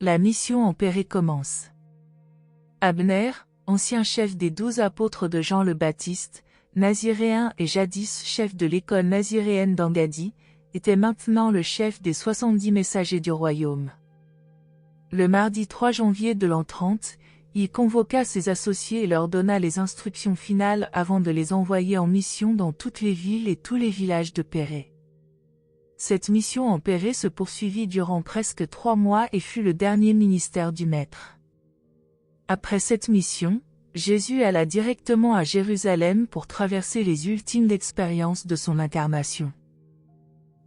La mission en Pérée commence. Abner, ancien chef des 12 apôtres de Jean le Baptiste, naziréen et jadis chef de l'école naziréenne d'Engadi, était maintenant le chef des 70 messagers du royaume. Le mardi 3 janvier de l'an 30, il convoqua ses associés et leur donna les instructions finales avant de les envoyer en mission dans toutes les villes et tous les villages de Pérée. Cette mission en Pérée se poursuivit durant presque 3 mois et fut le dernier ministère du Maître. Après cette mission, Jésus alla directement à Jérusalem pour traverser les ultimes expériences de son incarnation.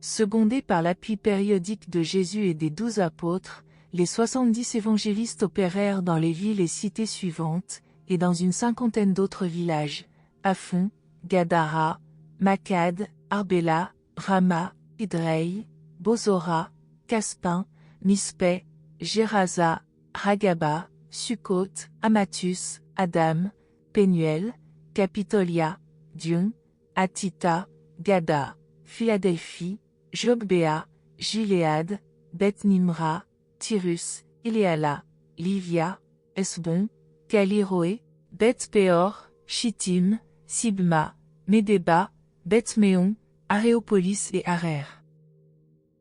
Secondé par l'appui périodique de Jésus et des 12 apôtres, les 70 évangélistes opérèrent dans les villes et cités suivantes, et dans une 50aine d'autres villages, Aphon, Gadara, Makad, Arbela, Rama, Idrei, Bozora, Caspin, Mispé, Géraza, Ragaba, Sukkot, Amatus, Adam, Pénuel, Capitolia, Dion, Atita, Gada, Philadelphie, Jogbéa, Giléad, Beth Nimra, Tyrus, Iléala, Livia, Esbon, Caliroé, Beth Péor, Chittim, Sibma, Médéba, Beth Méon, Aréopolis et Arer.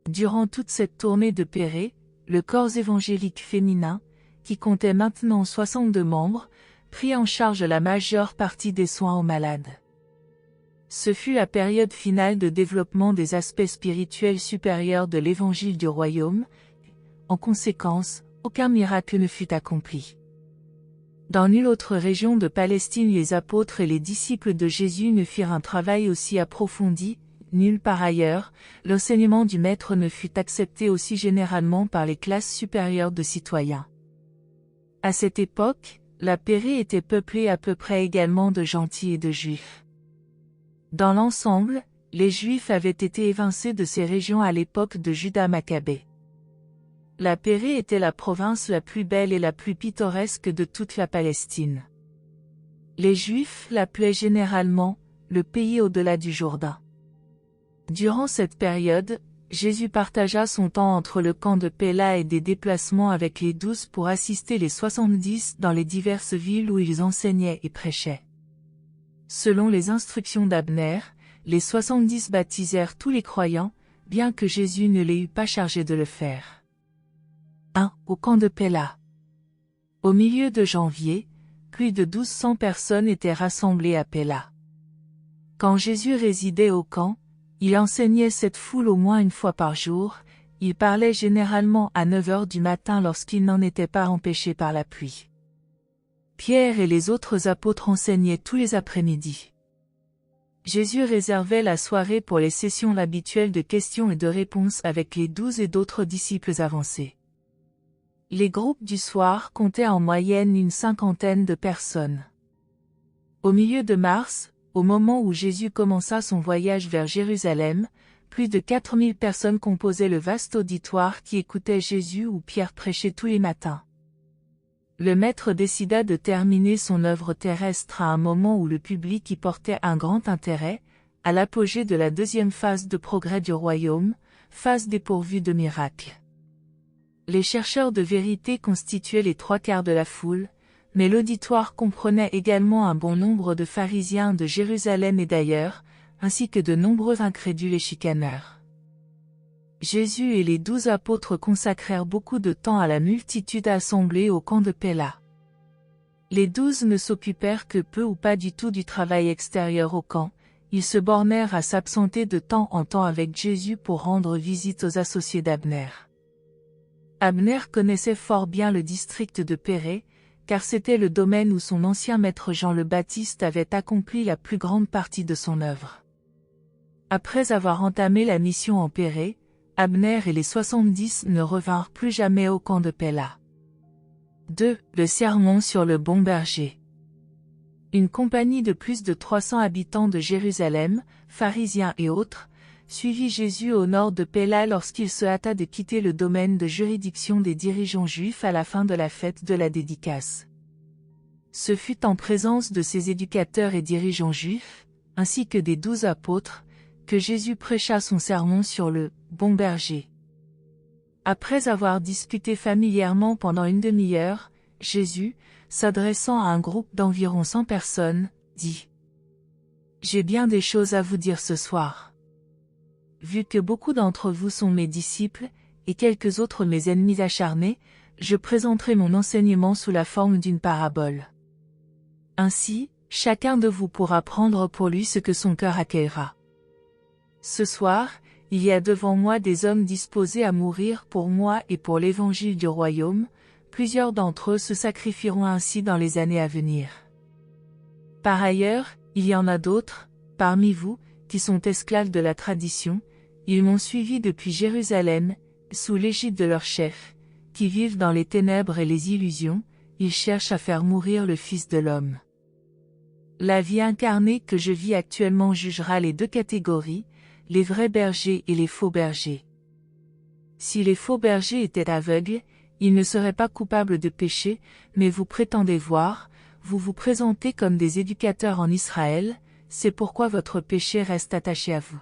Durant toute cette tournée de Pérée, le corps évangélique féminin, qui comptait maintenant 62 membres, prit en charge la majeure partie des soins aux malades. Ce fut la période finale de développement des aspects spirituels supérieurs de l'évangile du royaume. En conséquence, aucun miracle ne fut accompli. Dans nulle autre région de Palestine les apôtres et les disciples de Jésus ne firent un travail aussi approfondi, nulle part ailleurs, l'enseignement du Maître ne fut accepté aussi généralement par les classes supérieures de citoyens. À cette époque, la Pérée était peuplée à peu près également de gentils et de juifs. Dans l'ensemble, les Juifs avaient été évincés de ces régions à l'époque de Judas Maccabée. La Pérée était la province la plus belle et la plus pittoresque de toute la Palestine. Les Juifs l'appelaient généralement « le pays au-delà du Jourdain ». Durant cette période, Jésus partagea son temps entre le camp de Péla et des déplacements avec les 12 pour assister les 70 dans les diverses villes où ils enseignaient et prêchaient. Selon les instructions d'Abner, les 70 baptisèrent tous les croyants, bien que Jésus ne les eût pas chargés de le faire. 1. Au camp de Péla. Au milieu de janvier, plus de 1200 personnes étaient rassemblées à Péla. Quand Jésus résidait au camp, il enseignait cette foule au moins une fois par jour, il parlait généralement à 9 heures du matin lorsqu'il n'en était pas empêché par la pluie. Pierre et les autres apôtres enseignaient tous les après-midi. Jésus réservait la soirée pour les sessions habituelles de questions et de réponses avec les 12 et d'autres disciples avancés. Les groupes du soir comptaient en moyenne une 50aine de personnes. Au milieu de mars, au moment où Jésus commença son voyage vers Jérusalem, plus de 4000 personnes composaient le vaste auditoire qui écoutait Jésus ou Pierre prêcher tous les matins. Le Maître décida de terminer son œuvre terrestre à un moment où le public y portait un grand intérêt, à l'apogée de la deuxième phase de progrès du royaume, phase dépourvue de miracles. Les chercheurs de vérité constituaient les 3/4 de la foule, mais l'auditoire comprenait également un bon nombre de pharisiens de Jérusalem et d'ailleurs, ainsi que de nombreux incrédules et chicaneurs. Jésus et les 12 apôtres consacrèrent beaucoup de temps à la multitude assemblée au camp de Péla. Les 12 ne s'occupèrent que peu ou pas du tout du travail extérieur au camp, ils se bornèrent à s'absenter de temps en temps avec Jésus pour rendre visite aux associés d'Abner. Abner connaissait fort bien le district de Pérée, car c'était le domaine où son ancien maître Jean le Baptiste avait accompli la plus grande partie de son œuvre. Après avoir entamé la mission en Pérée, Abner et les 70 ne revinrent plus jamais au camp de Péla. 2. Le sermon sur le bon berger. Une compagnie de plus de 300 habitants de Jérusalem, pharisiens et autres, suivit Jésus au nord de Péla lorsqu'il se hâta de quitter le domaine de juridiction des dirigeants juifs à la fin de la fête de la dédicace. Ce fut en présence de ces éducateurs et dirigeants juifs, ainsi que des 12 apôtres, que Jésus prêcha son sermon sur le « bon berger ». Après avoir discuté familièrement pendant une demi-heure, Jésus, s'adressant à un groupe d'environ 100 personnes, dit : « J'ai bien des choses à vous dire ce soir. Vu que beaucoup d'entre vous sont mes disciples, et quelques autres mes ennemis acharnés, je présenterai mon enseignement sous la forme d'une parabole. Ainsi, chacun de vous pourra prendre pour lui ce que son cœur accueillera. Ce soir, il y a devant moi des hommes disposés à mourir pour moi et pour l'évangile du royaume, plusieurs d'entre eux se sacrifieront ainsi dans les années à venir. Par ailleurs, il y en a d'autres, parmi vous, qui sont esclaves de la tradition, ils m'ont suivi depuis Jérusalem, sous l'égide de leur chef, qui vivent dans les ténèbres et les illusions, ils cherchent à faire mourir le Fils de l'homme. La vie incarnée que je vis actuellement jugera les deux catégories, les vrais bergers et les faux bergers. Si les faux bergers étaient aveugles, ils ne seraient pas coupables de péché, mais vous prétendez voir, vous vous présentez comme des éducateurs en Israël, c'est pourquoi votre péché reste attaché à vous.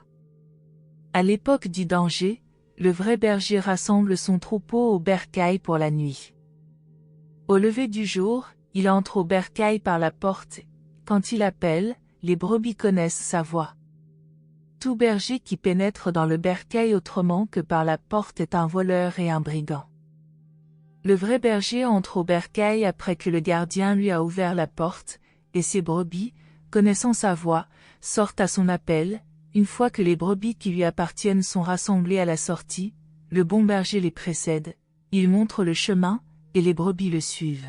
À l'époque du danger, le vrai berger rassemble son troupeau au bercail pour la nuit. Au lever du jour, il entre au bercail par la porte. Quand il appelle, les brebis connaissent sa voix. Tout berger qui pénètre dans le bercail autrement que par la porte est un voleur et un brigand. Le vrai berger entre au bercail après que le gardien lui a ouvert la porte, et ses brebis, connaissant sa voix, sortent à son appel. Une fois que les brebis qui lui appartiennent sont rassemblées à la sortie, le bon berger les précède, il montre le chemin, et les brebis le suivent.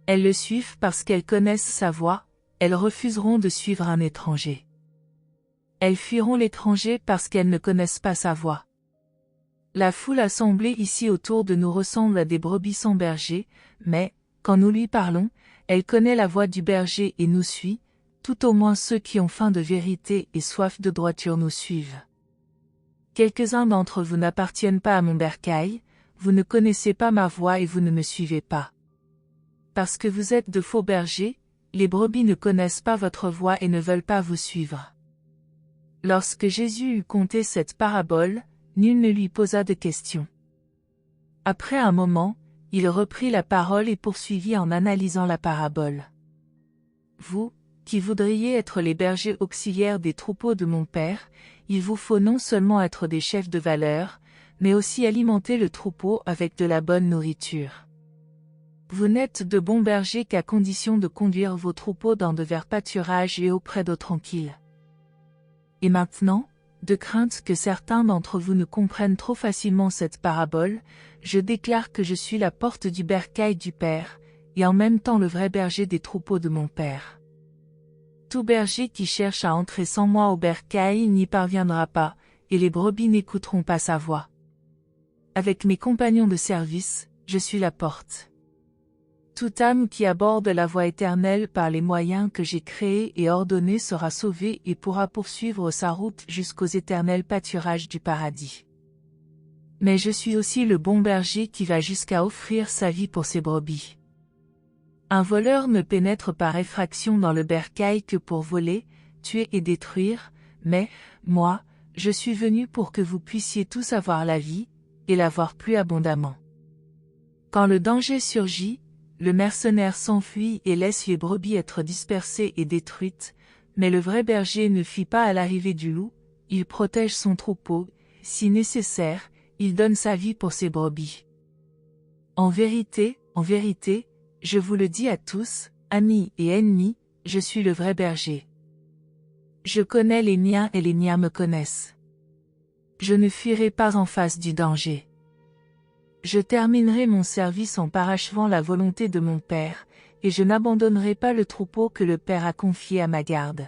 Elles le suivent parce qu'elles connaissent sa voix, elles refuseront de suivre un étranger. Elles fuiront l'étranger parce qu'elles ne connaissent pas sa voix. La foule assemblée ici autour de nous ressemble à des brebis sans berger, mais, quand nous lui parlons, elle connaît la voix du berger et nous suit. Tout au moins ceux qui ont faim de vérité et soif de droiture nous suivent. Quelques-uns d'entre vous n'appartiennent pas à mon bercail, vous ne connaissez pas ma voix et vous ne me suivez pas. Parce que vous êtes de faux bergers, les brebis ne connaissent pas votre voix et ne veulent pas vous suivre. Lorsque Jésus eut conté cette parabole, nul ne lui posa de questions. Après un moment, il reprit la parole et poursuivit en analysant la parabole. Vous, qui voudriez être les bergers auxiliaires des troupeaux de mon Père, il vous faut non seulement être des chefs de valeur, mais aussi alimenter le troupeau avec de la bonne nourriture. Vous n'êtes de bons bergers qu'à condition de conduire vos troupeaux dans de verts pâturages et auprès d'eau tranquille. Et maintenant, de crainte que certains d'entre vous ne comprennent trop facilement cette parabole, je déclare que je suis la porte du bercail du Père, et en même temps le vrai berger des troupeaux de mon Père. Tout berger qui cherche à entrer sans moi au bercail n'y parviendra pas, et les brebis n'écouteront pas sa voix. Avec mes compagnons de service, je suis la porte. Toute âme qui aborde la voie éternelle par les moyens que j'ai créés et ordonnés sera sauvée et pourra poursuivre sa route jusqu'aux éternels pâturages du paradis. Mais je suis aussi le bon berger qui va jusqu'à offrir sa vie pour ses brebis. Un voleur ne pénètre par effraction dans le bercail que pour voler, tuer et détruire, mais, moi, je suis venu pour que vous puissiez tous avoir la vie, et l'avoir plus abondamment. Quand le danger surgit, le mercenaire s'enfuit et laisse les brebis être dispersées et détruites, mais le vrai berger ne fuit pas à l'arrivée du loup, il protège son troupeau, si nécessaire, il donne sa vie pour ses brebis. En vérité, je vous le dis à tous, amis et ennemis, je suis le vrai berger. Je connais les miens et les miens me connaissent. Je ne fuirai pas en face du danger. Je terminerai mon service en parachevant la volonté de mon Père, et je n'abandonnerai pas le troupeau que le Père a confié à ma garde.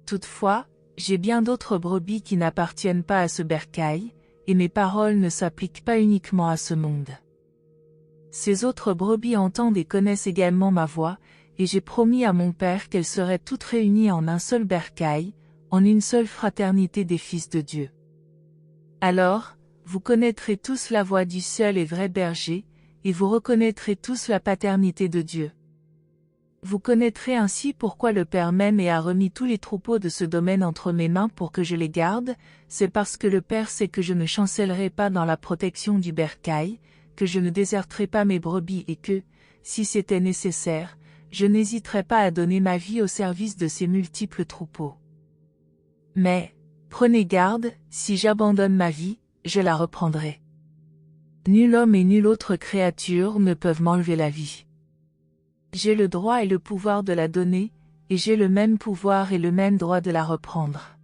Toutefois, j'ai bien d'autres brebis qui n'appartiennent pas à ce bercail, et mes paroles ne s'appliquent pas uniquement à ce monde. Ces autres brebis entendent et connaissent également ma voix, et j'ai promis à mon Père qu'elles seraient toutes réunies en un seul bercail, en une seule fraternité des fils de Dieu. Alors, vous connaîtrez tous la voix du seul et vrai berger, et vous reconnaîtrez tous la paternité de Dieu. Vous connaîtrez ainsi pourquoi le Père m'aime et a remis tous les troupeaux de ce domaine entre mes mains pour que je les garde, c'est parce que le Père sait que je ne chancellerai pas dans la protection du bercail, que je ne déserterai pas mes brebis et que, si c'était nécessaire, je n'hésiterai pas à donner ma vie au service de ces multiples troupeaux. Mais, prenez garde, si j'abandonne ma vie, je la reprendrai. Nul homme et nulle autre créature ne peuvent m'enlever la vie. J'ai le droit et le pouvoir de la donner, et j'ai le même pouvoir et le même droit de la reprendre.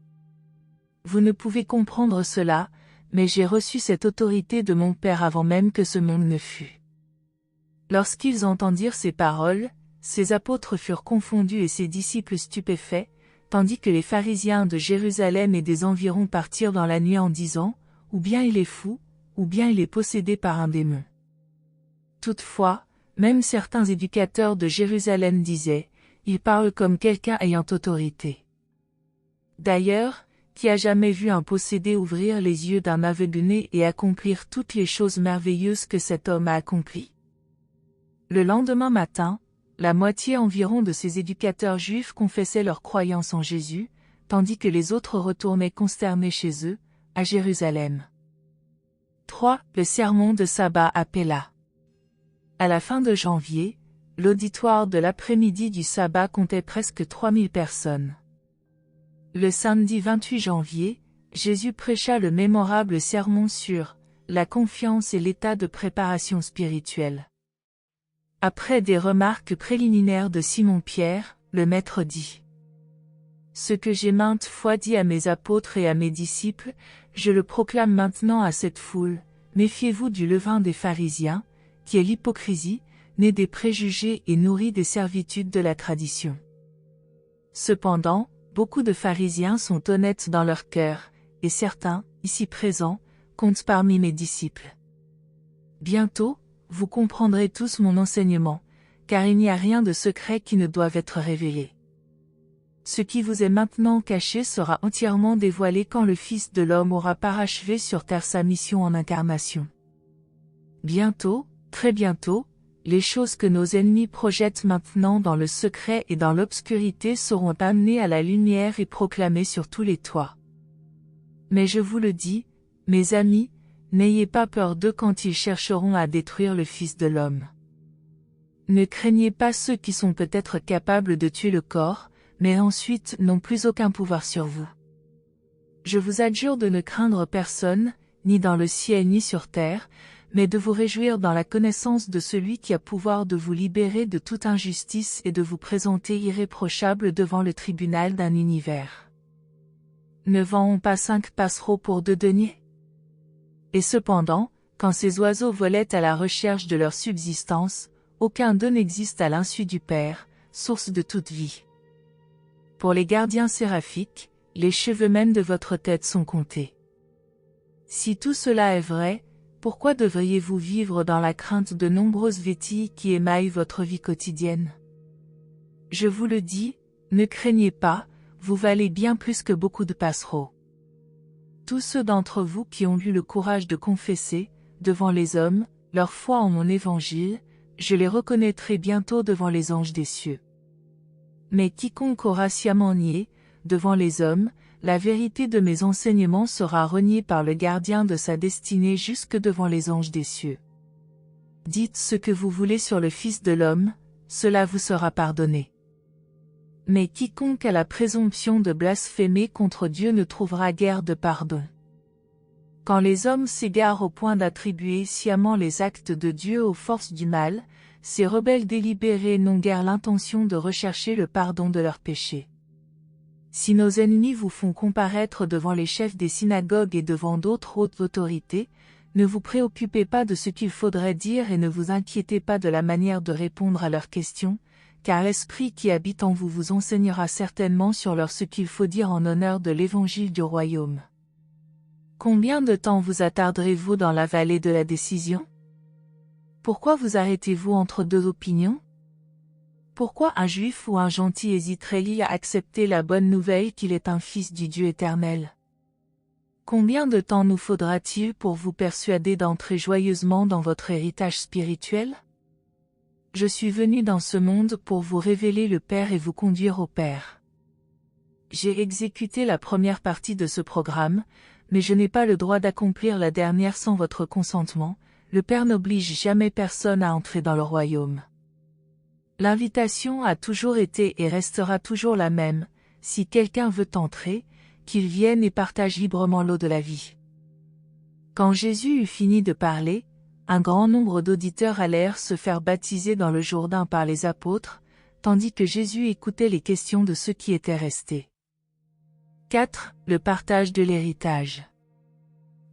Vous ne pouvez comprendre cela, mais j'ai reçu cette autorité de mon Père avant même que ce monde ne fût. Lorsqu'ils entendirent ces paroles, ses apôtres furent confondus et ses disciples stupéfaits, tandis que les pharisiens de Jérusalem et des environs partirent dans la nuit en disant, « Ou bien il est fou, ou bien il est possédé par un démon. » Toutefois, même certains éducateurs de Jérusalem disaient, « Il parle comme quelqu'un ayant autorité. » D'ailleurs, qui a jamais vu un possédé ouvrir les yeux d'un aveugle-né et accomplir toutes les choses merveilleuses que cet homme a accomplies? Le lendemain matin, la moitié environ de ces éducateurs juifs confessaient leur croyance en Jésus, tandis que les autres retournaient consternés chez eux, à Jérusalem. 3. Le sermon de sabbat à Péla. À la fin de janvier, l'auditoire de l'après-midi du sabbat comptait presque 3000 personnes. Le samedi 28 janvier, Jésus prêcha le mémorable sermon sur la confiance et l'état de préparation spirituelle. Après des remarques préliminaires de Simon-Pierre, le Maître dit: « Ce que j'ai maintes fois dit à mes apôtres et à mes disciples, je le proclame maintenant à cette foule, méfiez-vous du levain des pharisiens, qui est l'hypocrisie, née des préjugés et nourrie des servitudes de la tradition. Cependant, beaucoup de pharisiens sont honnêtes dans leur cœur, et certains, ici présents, comptent parmi mes disciples. Bientôt, vous comprendrez tous mon enseignement, car il n'y a rien de secret qui ne doive être révélé. Ce qui vous est maintenant caché sera entièrement dévoilé quand le Fils de l'homme aura parachevé sur terre sa mission en incarnation. Bientôt, très bientôt, les choses que nos ennemis projettent maintenant dans le secret et dans l'obscurité seront amenées à la lumière et proclamées sur tous les toits. Mais je vous le dis, mes amis, n'ayez pas peur d'eux quand ils chercheront à détruire le Fils de l'homme. Ne craignez pas ceux qui sont peut-être capables de tuer le corps, mais ensuite n'ont plus aucun pouvoir sur vous. Je vous adjure de ne craindre personne, ni dans le ciel ni sur terre, mais de vous réjouir dans la connaissance de celui qui a pouvoir de vous libérer de toute injustice et de vous présenter irréprochable devant le tribunal d'un univers. Ne vend-on pas 5 passereaux pour 2 deniers? Et cependant, quand ces oiseaux volaient à la recherche de leur subsistance, aucun d'eux n'existe à l'insu du Père, source de toute vie. Pour les gardiens séraphiques, les cheveux même de votre tête sont comptés. Si tout cela est vrai, pourquoi devriez-vous vivre dans la crainte de nombreuses vétilles qui émaillent votre vie quotidienne? Je vous le dis, ne craignez pas, vous valez bien plus que beaucoup de passereaux. Tous ceux d'entre vous qui ont eu le courage de confesser, devant les hommes, leur foi en mon évangile, je les reconnaîtrai bientôt devant les anges des cieux. Mais quiconque aura sciemment nié, devant les hommes, la vérité de mes enseignements sera reniée par le gardien de sa destinée jusque devant les anges des cieux. Dites ce que vous voulez sur le Fils de l'homme, cela vous sera pardonné. Mais quiconque a la présomption de blasphémer contre Dieu ne trouvera guère de pardon. Quand les hommes s'égarent au point d'attribuer sciemment les actes de Dieu aux forces du mal, ces rebelles délibérés n'ont guère l'intention de rechercher le pardon de leurs péchés. Si nos ennemis vous font comparaître devant les chefs des synagogues et devant d'autres hautes autorités, ne vous préoccupez pas de ce qu'il faudrait dire et ne vous inquiétez pas de la manière de répondre à leurs questions, car l'Esprit qui habite en vous vous enseignera certainement sur leur ce qu'il faut dire en honneur de l'évangile du royaume. Combien de temps vous attarderez-vous dans la vallée de la décision? Pourquoi vous arrêtez-vous entre 2 opinions? Pourquoi un juif ou un gentil hésiterait-il à accepter la bonne nouvelle qu'il est un fils du Dieu éternel? Combien de temps nous faudra-t-il pour vous persuader d'entrer joyeusement dans votre héritage spirituel? Je suis venu dans ce monde pour vous révéler le Père et vous conduire au Père. J'ai exécuté la première partie de ce programme, mais je n'ai pas le droit d'accomplir la dernière sans votre consentement. Le Père n'oblige jamais personne à entrer dans le royaume. L'invitation a toujours été et restera toujours la même. Si quelqu'un veut entrer, qu'il vienne et partage librement l'eau de la vie. Quand Jésus eut fini de parler, un grand nombre d'auditeurs allèrent se faire baptiser dans le Jourdain par les apôtres, tandis que Jésus écoutait les questions de ceux qui étaient restés. 4. Le partage de l'héritage.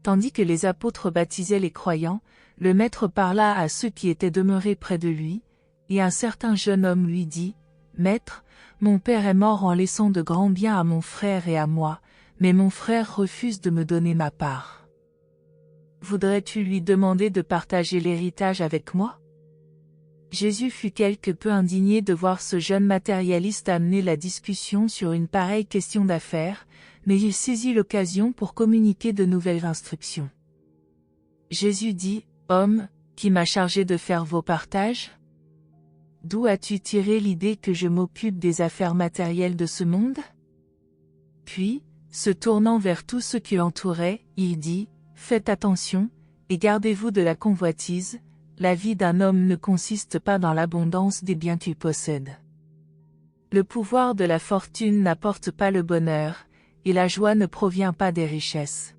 Tandis que les apôtres baptisaient les croyants, le Maître parla à ceux qui étaient demeurés près de lui, et un certain jeune homme lui dit, « Maître, mon père est mort en laissant de grands biens à mon frère et à moi, mais mon frère refuse de me donner ma part. Voudrais-tu lui demander de partager l'héritage avec moi ?» Jésus fut quelque peu indigné de voir ce jeune matérialiste amener la discussion sur une pareille question d'affaires, mais il saisit l'occasion pour communiquer de nouvelles instructions. Jésus dit, « Homme, qui m'a chargé de faire vos partages ? D'où as-tu tiré l'idée que je m'occupe des affaires matérielles de ce monde ?» Puis, se tournant vers tous ceux qui l'entouraient, il dit, « Faites attention, et gardez-vous de la convoitise, la vie d'un homme ne consiste pas dans l'abondance des biens qu'il possède. Le pouvoir de la fortune n'apporte pas le bonheur, et la joie ne provient pas des richesses.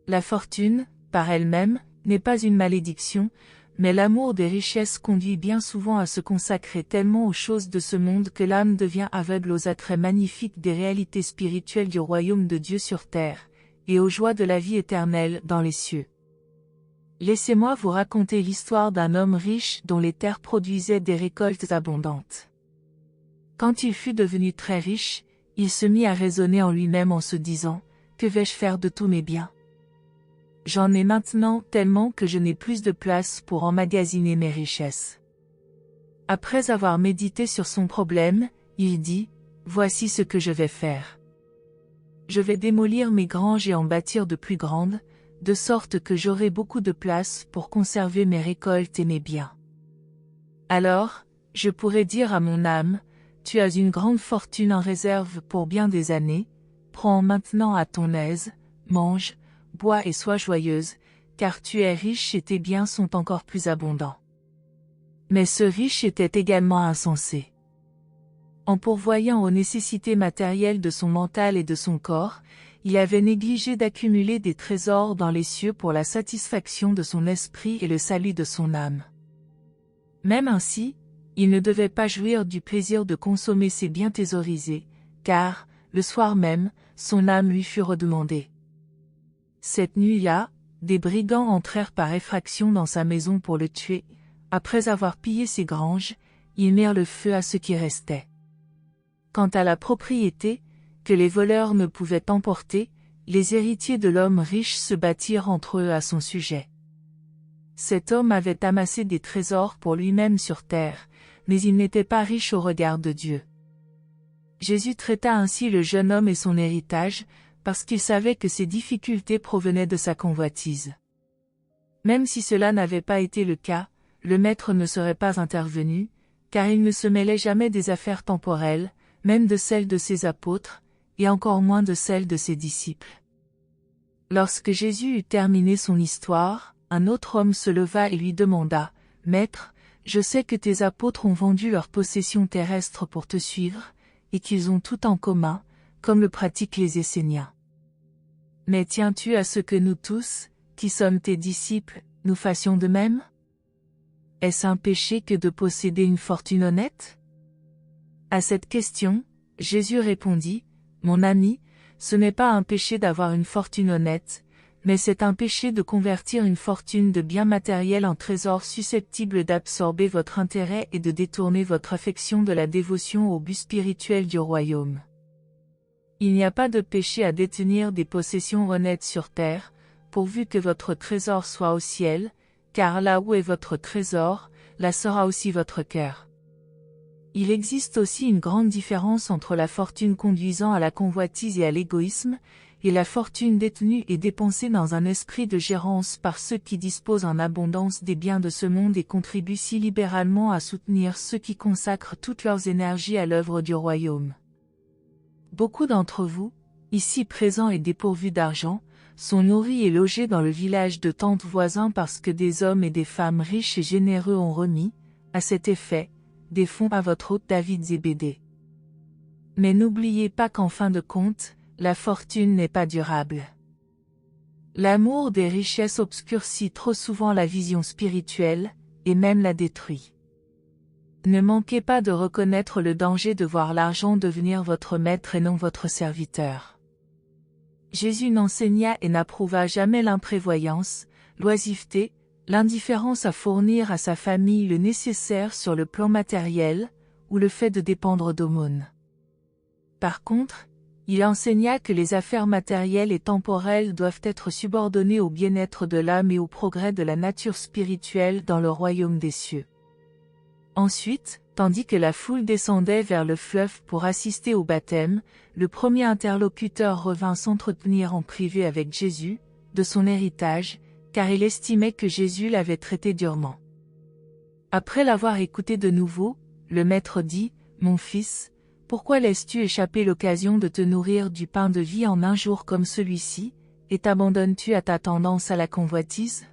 La fortune, par elle-même, n'est pas une malédiction, mais l'amour des richesses conduit bien souvent à se consacrer tellement aux choses de ce monde que l'âme devient aveugle aux attraits magnifiques des réalités spirituelles du royaume de Dieu sur terre, et aux joies de la vie éternelle dans les cieux. Laissez-moi vous raconter l'histoire d'un homme riche dont les terres produisaient des récoltes abondantes. Quand il fut devenu très riche, il se mit à raisonner en lui-même en se disant, « Que vais-je faire de tous mes biens ? J'en ai maintenant tellement que je n'ai plus de place pour emmagasiner mes richesses. » Après avoir médité sur son problème, il dit, « Voici ce que je vais faire. Je vais démolir mes granges et en bâtir de plus grandes, de sorte que j'aurai beaucoup de place pour conserver mes récoltes et mes biens. Alors, je pourrai dire à mon âme, tu as une grande fortune en réserve pour bien des années, prends maintenant à ton aise, mange, bois et sois joyeuse, car tu es riche et tes biens sont encore plus abondants. » Mais ce riche était également insensé. En pourvoyant aux nécessités matérielles de son mental et de son corps, il avait négligé d'accumuler des trésors dans les cieux pour la satisfaction de son esprit et le salut de son âme. Même ainsi, il ne devait pas jouir du plaisir de consommer ses biens thésaurisés, car, le soir même, son âme lui fut redemandée. Cette nuit-là, des brigands entrèrent par effraction dans sa maison pour le tuer. Après avoir pillé ses granges, ils mirent le feu à ce qui restait. Quant à la propriété, que les voleurs ne pouvaient emporter, les héritiers de l'homme riche se battirent entre eux à son sujet. Cet homme avait amassé des trésors pour lui-même sur terre, mais il n'était pas riche au regard de Dieu. Jésus traita ainsi le jeune homme et son héritage, parce qu'il savait que ses difficultés provenaient de sa convoitise. Même si cela n'avait pas été le cas, le Maître ne serait pas intervenu, car il ne se mêlait jamais des affaires temporelles, même de celles de ses apôtres, et encore moins de celles de ses disciples. Lorsque Jésus eut terminé son histoire, un autre homme se leva et lui demanda, « Maître, je sais que tes apôtres ont vendu leurs possessions terrestres pour te suivre, et qu'ils ont tout en commun, comme le pratiquent les Esséniens. Mais tiens-tu à ce que nous tous, qui sommes tes disciples, nous fassions de même ? Est-ce un péché que de posséder une fortune honnête ? » À cette question, Jésus répondit, « Mon ami, ce n'est pas un péché d'avoir une fortune honnête, mais c'est un péché de convertir une fortune de biens matériels en trésors susceptibles d'absorber votre intérêt et de détourner votre affection de la dévotion au but spirituel du royaume. Il n'y a pas de péché à détenir des possessions honnêtes sur terre, pourvu que votre trésor soit au ciel, car là où est votre trésor, là sera aussi votre cœur. » Il existe aussi une grande différence entre la fortune conduisant à la convoitise et à l'égoïsme, et la fortune détenue est dépensée dans un esprit de gérance par ceux qui disposent en abondance des biens de ce monde et contribuent si libéralement à soutenir ceux qui consacrent toutes leurs énergies à l'œuvre du royaume. Beaucoup d'entre vous, ici présents et dépourvus d'argent, sont nourris et logés dans le village de tentes voisins parce que des hommes et des femmes riches et généreux ont remis, à cet effet, des fonds à votre hôte David Zébédée. Mais n'oubliez pas qu'en fin de compte, la fortune n'est pas durable. L'amour des richesses obscurcit trop souvent la vision spirituelle, et même la détruit. Ne manquez pas de reconnaître le danger de voir l'argent devenir votre maître et non votre serviteur. Jésus n'enseigna et n'approuva jamais l'imprévoyance, l'oisiveté, l'indifférence à fournir à sa famille le nécessaire sur le plan matériel, ou le fait de dépendre d'aumônes. Par contre, il enseigna que les affaires matérielles et temporelles doivent être subordonnées au bien-être de l'âme et au progrès de la nature spirituelle dans le royaume des cieux. Ensuite, tandis que la foule descendait vers le fleuve pour assister au baptême, le premier interlocuteur revint s'entretenir en privé avec Jésus, de son héritage, car il estimait que Jésus l'avait traité durement. Après l'avoir écouté de nouveau, le maître dit, « Mon fils, pourquoi laisses-tu échapper l'occasion de te nourrir du pain de vie en un jour comme celui-ci, et t'abandonnes-tu à ta tendance à la convoitise ?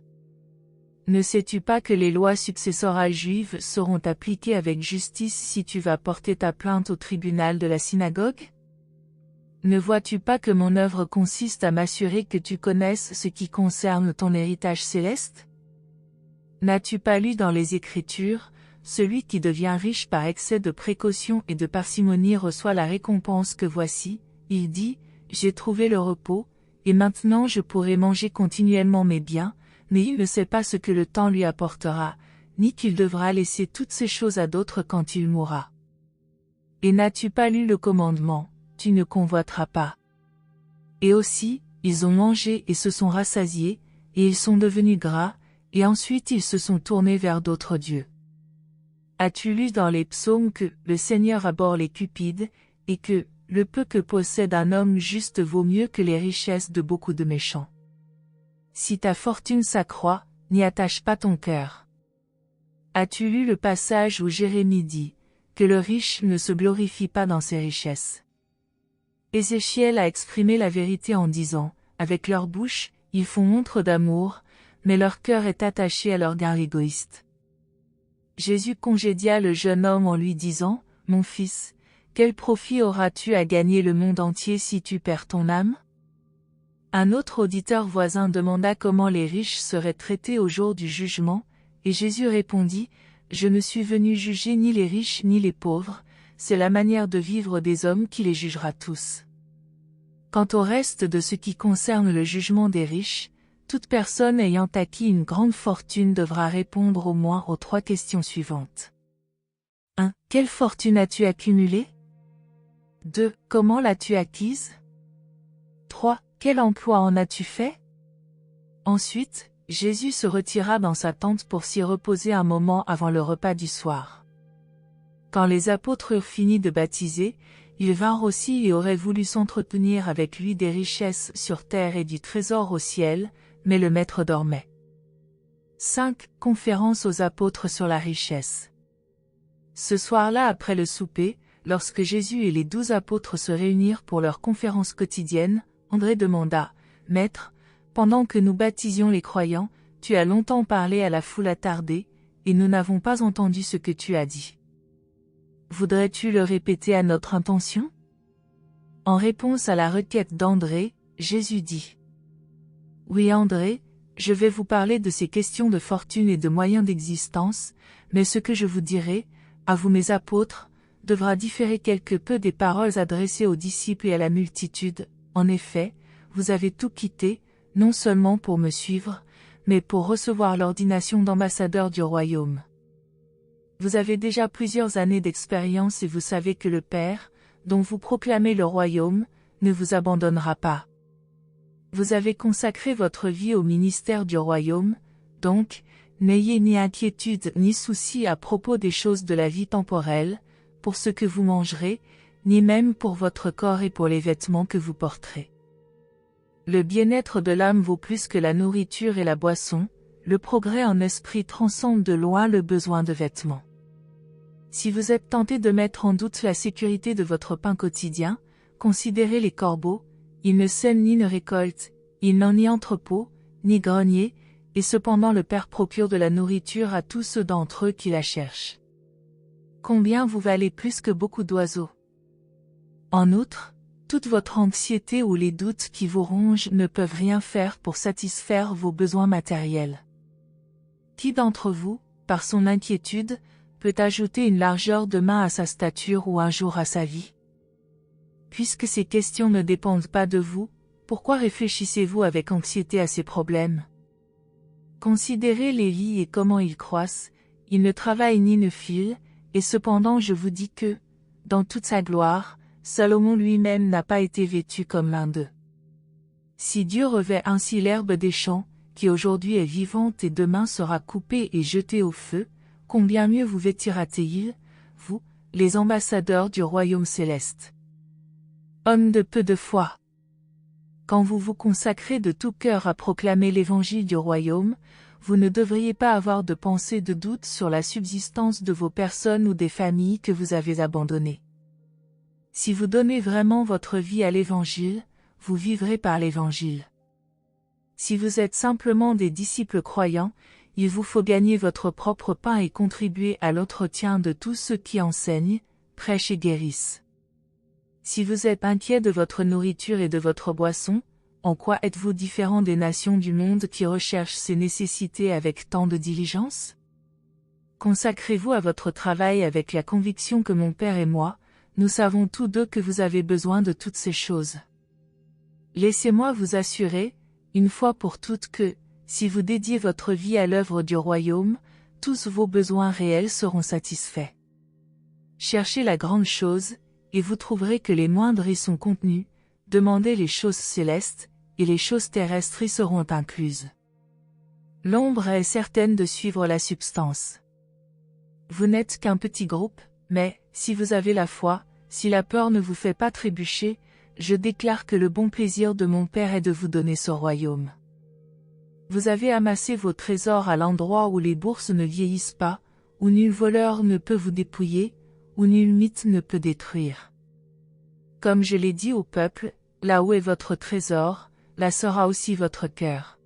Ne sais-tu pas que les lois successorales juives seront appliquées avec justice si tu vas porter ta plainte au tribunal de la synagogue ? Ne vois-tu pas que mon œuvre consiste à m'assurer que tu connaisses ce qui concerne ton héritage céleste ? N'as-tu pas lu dans les Écritures, celui qui devient riche par excès de précaution et de parcimonie reçoit la récompense que voici, il dit, j'ai trouvé le repos, et maintenant je pourrai manger continuellement mes biens, mais il ne sait pas ce que le temps lui apportera, ni qu'il devra laisser toutes ces choses à d'autres quand il mourra. Et n'as-tu pas lu le commandement, tu ne convoiteras pas. Et aussi, ils ont mangé et se sont rassasiés, et ils sont devenus gras, et ensuite ils se sont tournés vers d'autres dieux. As-tu lu dans les psaumes que le Seigneur abhorre les cupides, et que le peu que possède un homme juste vaut mieux que les richesses de beaucoup de méchants? Si ta fortune s'accroît, n'y attache pas ton cœur. As-tu lu le passage où Jérémie dit que le riche ne se glorifie pas dans ses richesses? Ézéchiel a exprimé la vérité en disant, avec leur bouche, ils font montre d'amour, mais leur cœur est attaché à leur gain égoïste. Jésus congédia le jeune homme en lui disant, « Mon fils, quel profit auras-tu à gagner le monde entier si tu perds ton âme ?» Un autre auditeur voisin demanda comment les riches seraient traités au jour du jugement, et Jésus répondit, « Je ne suis venu juger ni les riches ni les pauvres, c'est la manière de vivre des hommes qui les jugera tous. » Quant au reste de ce qui concerne le jugement des riches, toute personne ayant acquis une grande fortune devra répondre au moins aux 3 questions suivantes. 1. Quelle fortune as-tu accumulée? 2. Comment l'as-tu acquise? 3. Quel emploi en as-tu fait? Ensuite, Jésus se retira dans sa tente pour s'y reposer un moment avant le repas du soir. Quand les apôtres eurent fini de baptiser, ils vinrent aussi et auraient voulu s'entretenir avec lui des richesses sur terre et du trésor au ciel, mais le maître dormait. 5. Conférence aux apôtres sur la richesse. Ce soir-là après le souper, lorsque Jésus et les 12 apôtres se réunirent pour leur conférence quotidienne, André demanda, « Maître, pendant que nous baptisions les croyants, tu as longtemps parlé à la foule attardée, et nous n'avons pas entendu ce que tu as dit. Voudrais-tu le répéter à notre intention ?» En réponse à la requête d'André, Jésus dit, « Oui André, je vais vous parler de ces questions de fortune et de moyens d'existence, mais ce que je vous dirai, à vous mes apôtres, devra différer quelque peu des paroles adressées aux disciples et à la multitude. En effet, vous avez tout quitté, non seulement pour me suivre, mais pour recevoir l'ordination d'ambassadeur du royaume. Vous avez déjà plusieurs années d'expérience et vous savez que le Père, dont vous proclamez le royaume, ne vous abandonnera pas. Vous avez consacré votre vie au ministère du royaume, donc, n'ayez ni inquiétude ni souci à propos des choses de la vie temporelle, pour ce que vous mangerez, ni même pour votre corps et pour les vêtements que vous porterez. Le bien-être de l'âme vaut plus que la nourriture et la boisson, le progrès en esprit transcende de loin le besoin de vêtements. Si vous êtes tenté de mettre en doute la sécurité de votre pain quotidien, considérez les corbeaux, ils ne sèment ni ne récoltent, ils n'ont ni entrepôt, ni grenier, et cependant le Père procure de la nourriture à tous ceux d'entre eux qui la cherchent. Combien vous valez plus que beaucoup d'oiseaux? En outre, toute votre anxiété ou les doutes qui vous rongent ne peuvent rien faire pour satisfaire vos besoins matériels. Qui d'entre vous, par son inquiétude, peut ajouter une largeur de main à sa stature ou un jour à sa vie? Puisque ces questions ne dépendent pas de vous, pourquoi réfléchissez-vous avec anxiété à ces problèmes? Considérez les lys et comment ils croissent, ils ne travaillent ni ne filent, et cependant je vous dis que, dans toute sa gloire, Salomon lui-même n'a pas été vêtu comme l'un d'eux. Si Dieu revêt ainsi l'herbe des champs, qui aujourd'hui est vivante et demain sera coupée et jetée au feu, combien mieux vous vêtira-t-il, vous, les ambassadeurs du royaume céleste. Homme de peu de foi. Quand vous vous consacrez de tout cœur à proclamer l'évangile du royaume, vous ne devriez pas avoir de pensée de doute sur la subsistance de vos personnes ou des familles que vous avez abandonnées. Si vous donnez vraiment votre vie à l'évangile, vous vivrez par l'évangile. Si vous êtes simplement des disciples croyants, il vous faut gagner votre propre pain et contribuer à l'entretien de tous ceux qui enseignent, prêchent et guérissent. Si vous êtes inquiet de votre nourriture et de votre boisson, en quoi êtes-vous différent des nations du monde qui recherchent ces nécessités avec tant de diligence? Consacrez-vous à votre travail avec la conviction que mon Père et moi, nous savons tous deux que vous avez besoin de toutes ces choses. Laissez-moi vous assurer, une fois pour toutes que, si vous dédiez votre vie à l'œuvre du royaume, tous vos besoins réels seront satisfaits. Cherchez la grande chose, et vous trouverez que les moindres y sont contenus, demandez les choses célestes, et les choses terrestres y seront incluses. L'ombre est certaine de suivre la substance. Vous n'êtes qu'un petit groupe, mais, si vous avez la foi, si la peur ne vous fait pas trébucher, je déclare que le bon plaisir de mon Père est de vous donner ce royaume. Vous avez amassé vos trésors à l'endroit où les bourses ne vieillissent pas, où nul voleur ne peut vous dépouiller, où nul mythe ne peut détruire. Comme je l'ai dit au peuple, là où est votre trésor, là sera aussi votre cœur.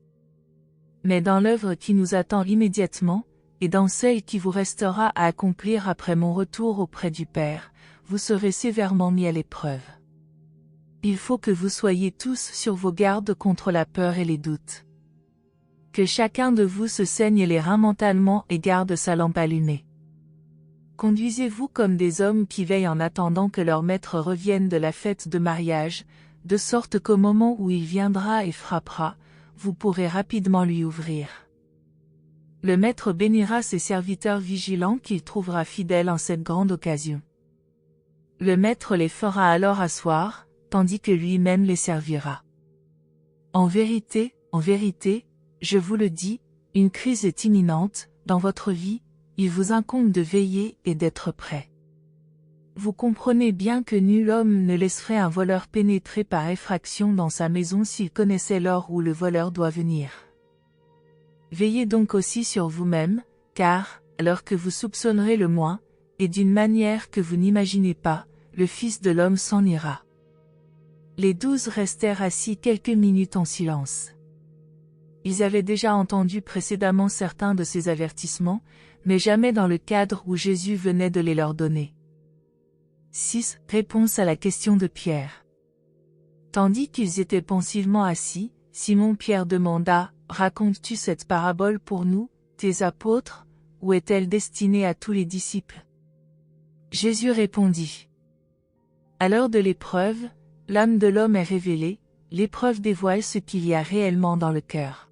Mais dans l'œuvre qui nous attend immédiatement, et dans celle qui vous restera à accomplir après mon retour auprès du Père, vous serez sévèrement mis à l'épreuve. Il faut que vous soyez tous sur vos gardes contre la peur et les doutes. Que chacun de vous se saigne les reins mentalement et garde sa lampe allumée. Conduisez-vous comme des hommes qui veillent en attendant que leur maître revienne de la fête de mariage, de sorte qu'au moment où il viendra et frappera, vous pourrez rapidement lui ouvrir. Le maître bénira ses serviteurs vigilants qu'il trouvera fidèles en cette grande occasion. Le maître les fera alors asseoir, tandis que lui-même les servira. En vérité, je vous le dis, une crise est imminente, dans votre vie, il vous incombe de veiller et d'être prêt. Vous comprenez bien que nul homme ne laisserait un voleur pénétrer par effraction dans sa maison s'il connaissait l'heure où le voleur doit venir. Veillez donc aussi sur vous-même, car, alors que vous soupçonnerez le moins, et d'une manière que vous n'imaginez pas, le Fils de l'homme s'en ira. Les 12 restèrent assis quelques minutes en silence. Ils avaient déjà entendu précédemment certains de ces avertissements, mais jamais dans le cadre où Jésus venait de les leur donner. 6. Réponse à la question de Pierre. Tandis qu'ils étaient pensivement assis, Simon-Pierre demanda, « Racontes-tu cette parabole pour nous, tes apôtres, ou est-elle destinée à tous les disciples ?» Jésus répondit, « À l'heure de l'épreuve, l'âme de l'homme est révélée, l'épreuve dévoile ce qu'il y a réellement dans le cœur.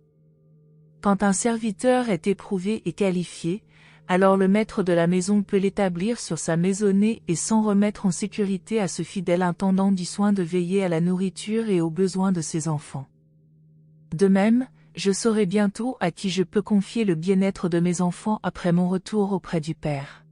Quand un serviteur est éprouvé et qualifié, alors le maître de la maison peut l'établir sur sa maisonnée et s'en remettre en sécurité à ce fidèle intendant du soin de veiller à la nourriture et aux besoins de ses enfants. De même, je saurai bientôt à qui je peux confier le bien-être de mes enfants après mon retour auprès du Père.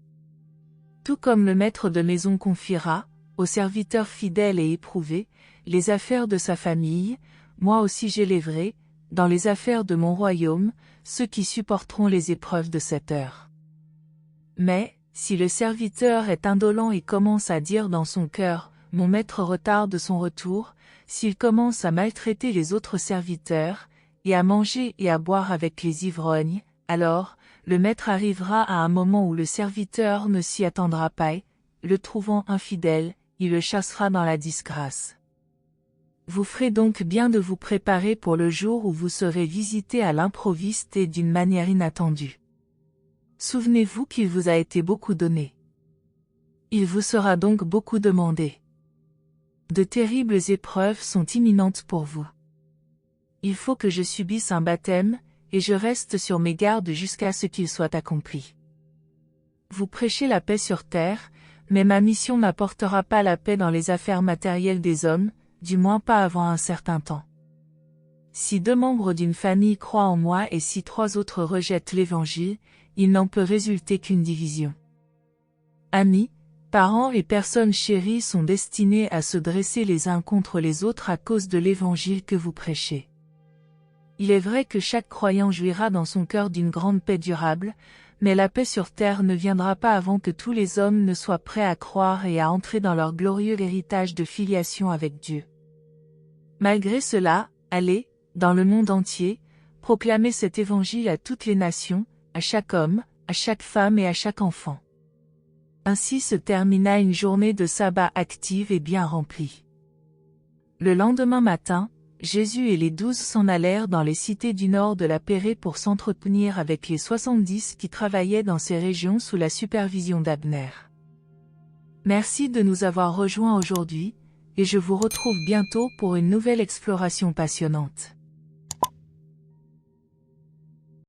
Tout comme le maître de maison confiera, au serviteur fidèle et éprouvé, les affaires de sa famille, moi aussi j'élèverai, dans les affaires de mon royaume, ceux qui supporteront les épreuves de cette heure. Mais, si le serviteur est indolent et commence à dire dans son cœur, « Mon maître retarde son retour », s'il commence à maltraiter les autres serviteurs, et à manger et à boire avec les ivrognes, alors, le maître arrivera à un moment où le serviteur ne s'y attendra pas et, le trouvant infidèle, il le chassera dans la disgrâce. Vous ferez donc bien de vous préparer pour le jour où vous serez visité à l'improviste et d'une manière inattendue. Souvenez-vous qu'il vous a été beaucoup donné. Il vous sera donc beaucoup demandé. De terribles épreuves sont imminentes pour vous. Il faut que je subisse un baptême, et je reste sur mes gardes jusqu'à ce qu'il soit accompli. Vous prêchez la paix sur terre, mais ma mission n'apportera pas la paix dans les affaires matérielles des hommes, du moins pas avant un certain temps. Si 2 membres d'une famille croient en moi et si 3 autres rejettent l'Évangile, il n'en peut résulter qu'une division. Amis, parents et personnes chéries sont destinés à se dresser les uns contre les autres à cause de l'Évangile que vous prêchez. Il est vrai que chaque croyant jouira dans son cœur d'une grande paix durable, mais la paix sur terre ne viendra pas avant que tous les hommes ne soient prêts à croire et à entrer dans leur glorieux héritage de filiation avec Dieu. Malgré cela, allez, dans le monde entier, proclamez cet évangile à toutes les nations, à chaque homme, à chaque femme et à chaque enfant. Ainsi se termina une journée de sabbat active et bien remplie. Le lendemain matin, Jésus et les 12 s'en allèrent dans les cités du nord de la Pérée pour s'entretenir avec les 70 qui travaillaient dans ces régions sous la supervision d'Abner. Merci de nous avoir rejoints aujourd'hui, et je vous retrouve bientôt pour une nouvelle exploration passionnante.